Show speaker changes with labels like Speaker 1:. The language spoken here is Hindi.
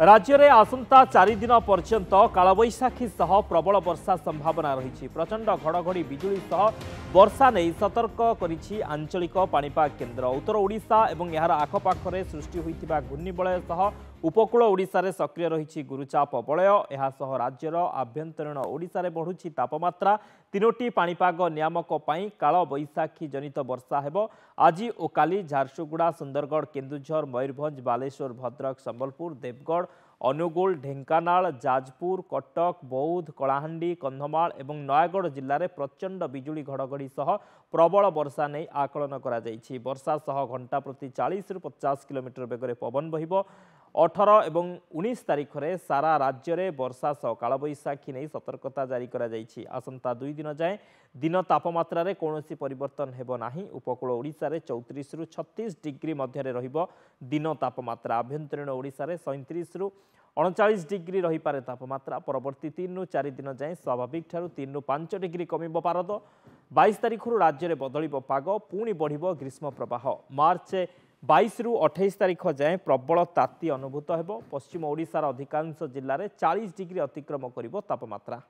Speaker 1: राज्य में आसंता 4 दिन पर्यंत कालबैशाखी सह प्रबल वर्षा संभावना रही। प्रचंड घड़घड़ी बिजुली सह वर्षा नहीं सतर्क करिछि आंचलिक पाणीपाग केन्द्र। उत्तर ओडिशा और यार आखपाखे सृष्टि होइतिबा घूर्णिबलय सह उपकूल ओडिशा रे सक्रिय रही गुरुचाप बलय। यह सह राज्यर आभ्यंतरीण ओडिशा रे बढ़ुछि तापमात्रा। तीनोटी पाणीपाग नियामक पई कालबैशाखी जनित वर्षा हेबो। आज और काली झारसुगुड़ा, सुंदरगढ़, केन्दुझर, मयूरभंज, बालेश्वर, भद्रक, संबलपुर, देवगढ़, अनुगुल, ढेंकानाल, जाजपुर, कटक, बौद्ध, कलाहांडी, कंधमाल और नयागढ़ जिले में प्रचंड बिजुली घड़घड़ी सह प्रबल वर्षा नहीं आकलन करा जायछि। वर्षा सह घंटा प्रति 40 ରୁ 50 किलोमीटर बेगर पवन बहिबो। 18 और 19 तारीख में सारा राज्य में वर्षा सह कालबैशाखी नहीं सतर्कता जारी करा जायछि। आसंता 2 दिन जाए दिन तापमात्रा रे कौनसी परिवर्तन हेबो नाही। उपकूल ओडिशा रे 34 ରୁ 36 डिग्री मध्य रहिबो दिन तापमात्रा। आभ्यंतरीण ओडिशा रे 37 ରୁ 39 डिग्री रही पारे तापमात्रा। परवर्ती 3 ରୁ 4 दिन जाए स्वाभाविक ठारू 3 ରୁ 5 डिग्री कमिबो पारद। 22 तारीख राज्य में बदलिबो पाग, पुणी बढ़िबो ग्रीष्म प्रवाह। मार्च 22 ରୁ 28 तारीख जाए प्रबल ताती अनुभूत हेबो। पश्चिम ओडिशार अधिकांश जिल्ला रे 40 डिग्री अतिक्रम करिबो तापमात्रा।